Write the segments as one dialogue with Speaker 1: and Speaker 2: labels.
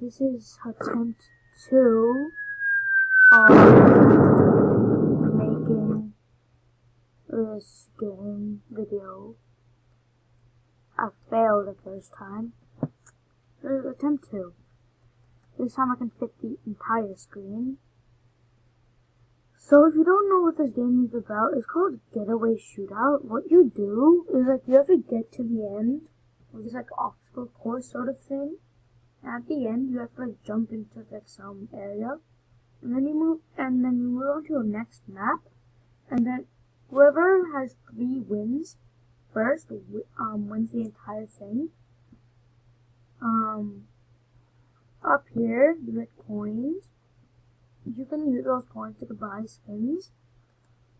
Speaker 1: this is attempt 2 of making this game video. I failed the first time. This is attempt 2. This time I can fit the entire screen. So if you don't know what this game is about, it's called Getaway Shootout. What you do is you have to get to the end of this obstacle course sort of thing. And at the end you have to jump into some area. And then you move on to your next map. And then whoever has 3 wins first wins the entire thing. Up here you get coins. You can use those coins to buy skins.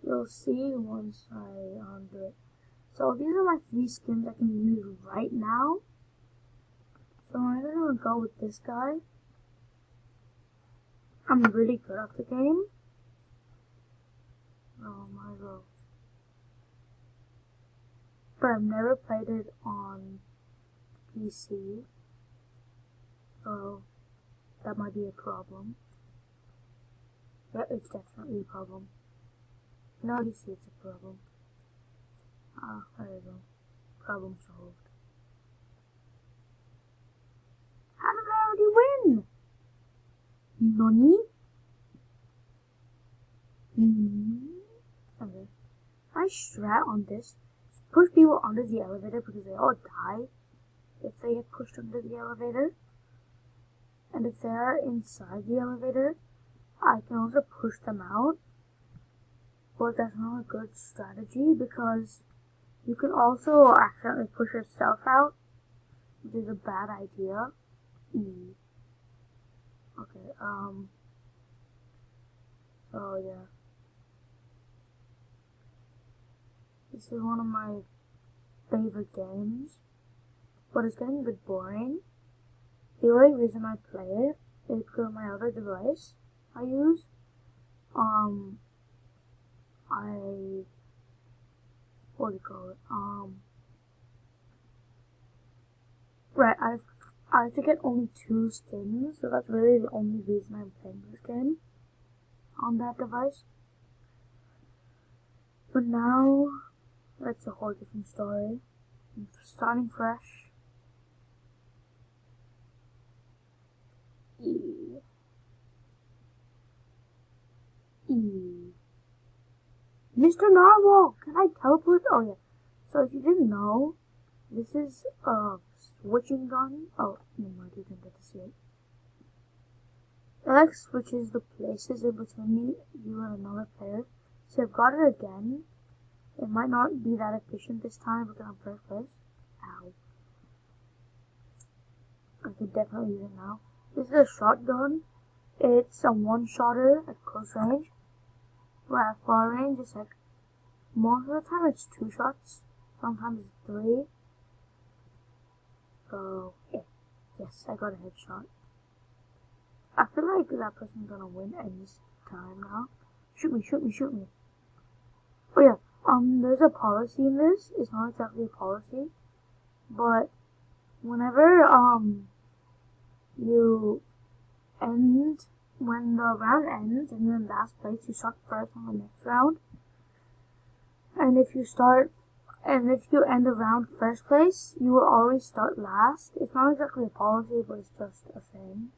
Speaker 1: You'll see once I do it. So these are my 3 skins I can use right now. So I'm gonna go with this guy. I'm really good at the game. Oh my god. But I've never played it on PC. So that might be a problem. Yeah, it's definitely a problem. I already see it's a problem. There you go. Problem solved. How did I already win? Nani? Okay. My strat on this is push people under the elevator because they all die if they get pushed under the elevator. And if they're inside the elevator, I can also push them out. But that's not a good strategy because you can also accidentally push yourself out, which is a bad idea. Okay, oh yeah. This is one of my favorite games, but it's getting a bit boring. The only reason I play it is because of my other device I use. What do you call it? Right, I have to get only 2 skins, so that's really the only reason I'm playing this game on that device. But now, that's a whole different story. I'm starting fresh. Mr. Narwhal, can I teleport? Oh yeah. So if you didn't know, this is a switching gun. Oh, no mind, you didn't get to see it. It switches the places in between you and another player. So I've got it again. It might not be that efficient this time because I'm first place. Ow. I can definitely use it now. This is a shotgun. It's a one-shotter at close range. Where at far range, it's most of the time it's 2 shots. Sometimes it's 3. So, yeah. Yes, I got a headshot. I feel like that person's gonna win any time now. Shoot me, shoot me, shoot me. Oh yeah, there's a policy in this. It's not exactly a policy. But, whenever, when the round ends and you're in last place, you start first on the next round. And if you end the round first place, you will always start last. It's not exactly a policy, but it's just a thing.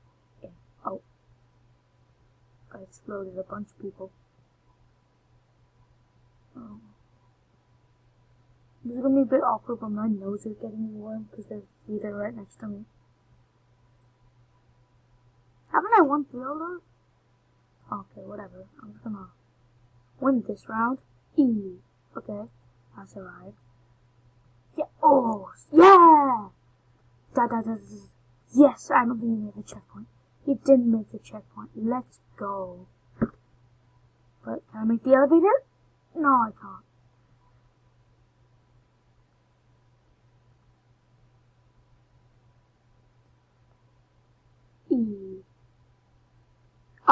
Speaker 1: Yeah. Oh. I exploded a bunch of people. Oh. This is gonna be a bit awkward, but my nose is getting warm because there's heater right next to me. Haven't I won 3 of those? Okay, whatever. I'm just gonna win this round. Okay, I survived. Yeah, oh, yeah! Yes, I don't think he made the checkpoint. He didn't make the checkpoint. Let's go. But can I make the elevator? No, I can't.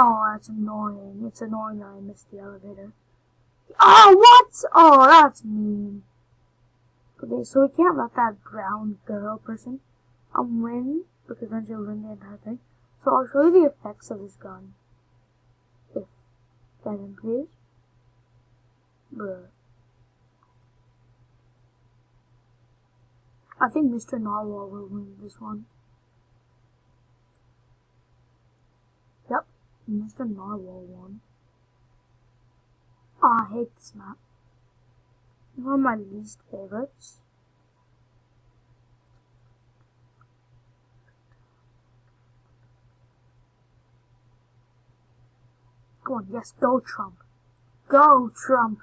Speaker 1: Oh, that's annoying. It's annoying that I missed the elevator. Oh, what? Oh, that's mean. Okay, so we can't let that brown girl person win, because then she'll win the entire thing. So I'll show you the effects of this gun. If get in, please. Bruh. I think Mr. Narwhal will win this one. Yep, Mr. Narwhal won. Oh, I hate this map. It's one of my least favorites. Go on, yes, go Trump. Go Trump!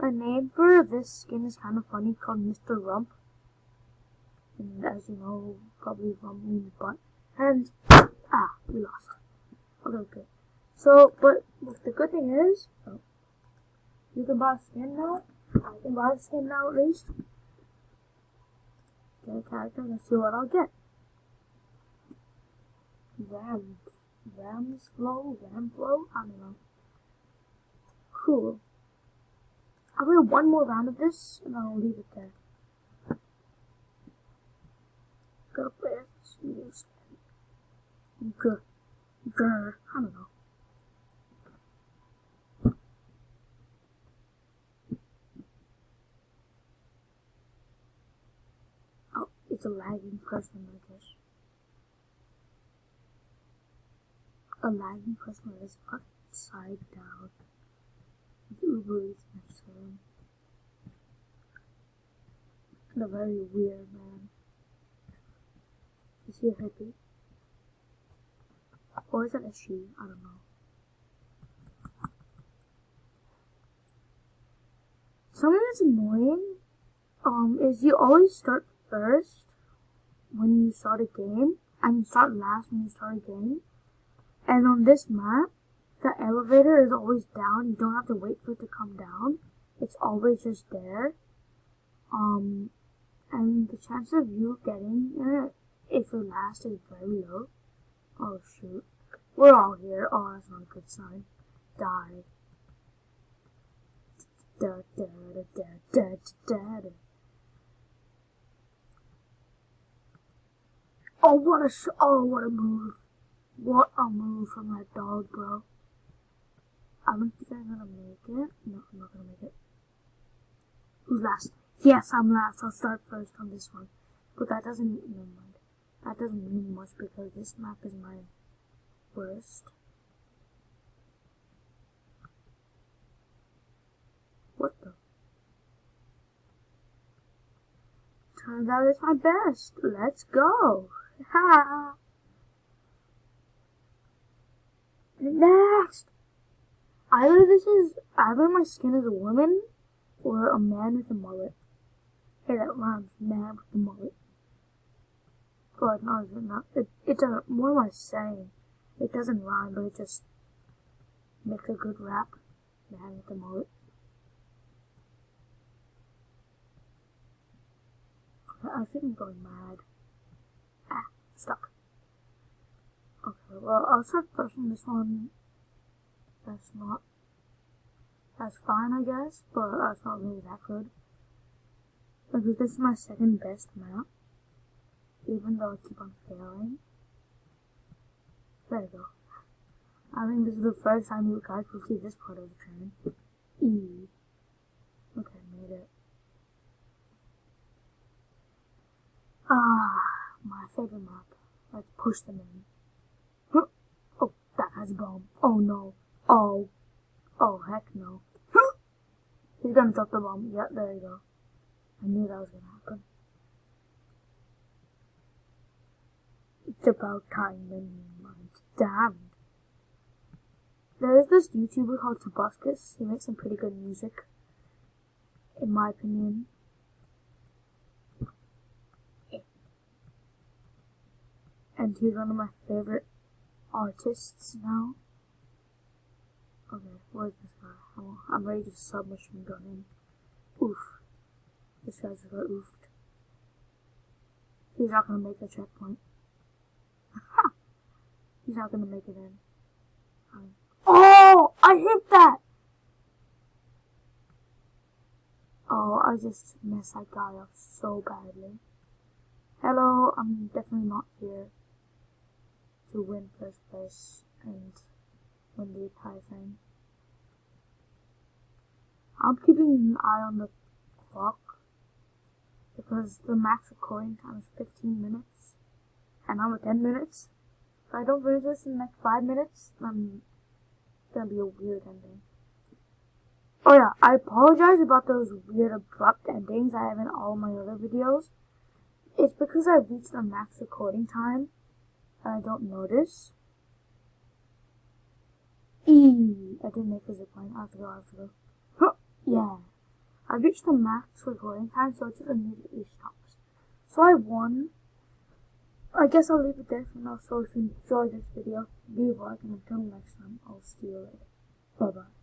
Speaker 1: The name for this skin is kind of funny, called Mr. Rump. And as you know, probably rump means butt. And, we lost. Okay, good. So, but the good thing is, you can buy a skin now. I can buy a skin now at least. Get a character, let's see what I'll get. Ramflow, I don't know. Cool. I'll play one more round of this, and then I'll leave it there. Gotta play this new skin. I don't know. Oh, it's a lagging person, I guess. A lagging person is upside down. The Uber Eats next to him. And a very weird man. Is he a hippie? Or is it a she? I don't know. Something that's annoying, is you always start first when you start a game, and you start last when you start a game. And on this map, the elevator is always down. You don't have to wait for it to come down. It's always just there. And the chance of you getting it if you're last is very low. Oh shoot. We're all here. Oh, that's not a good sign. Die. Oh, what a move. What a move from that dog, bro. I don't think I'm gonna make it. No, I'm not gonna make it. Who's last? Yes, I'm last. I'll start first on this one. But that doesn't, never mind. That doesn't mean much because this map is my worst. What the? Turns out it's my best. Let's go. Ha! Next! Either my skin is a woman or a man with a mullet. Hey, that rhymes. Man with a mullet. God, no, is it not? It doesn't. What am I saying? It doesn't rhyme, but it just makes a good rap. Man with a mullet. I think I'm going mad. Stuck. Okay, well, I'll start first on this one. That's fine, I guess, but that's not really that good. Because this is my second best map, even though I keep on failing. There we go. I think this is the first time you guys will see this part of the train. Okay, made it. My favorite map. Let's push them in. Huh. Oh, that has a bomb. Oh no. Oh, heck no. Huh. He's gonna drop the bomb. Yeah, there you go. I knew that was gonna happen. It's about time then mine's damned. There's this YouTuber called Tobuscus. He makes some pretty good music, in my opinion. And he's one of my favorite artists now. Okay, where's this guy? I'm ready to submachine gun him. Oof. This guy's just got oofed. He's not gonna make the checkpoint. He's not gonna make it in. Oh! I hit that! Oh, I just messed that guy up so badly. Hello, I'm definitely not here. to win first place and win the entire thing. I'm keeping an eye on the clock because the max recording time is 15 minutes and I'm at 10 minutes. If I don't finish this in the next 5 minutes, then it's gonna be a weird ending. Oh yeah, I apologize about those weird abrupt endings I have in all my other videos. It's because I've reached the max recording time and I don't notice. I didn't make a zipline. I have to go. Huh, yeah. I've reached the max recording time, so it just immediately stops. So I won. I guess I'll leave it there for now. So if you enjoyed this video, leave a like, and until next time, I'll see you later. Bye bye.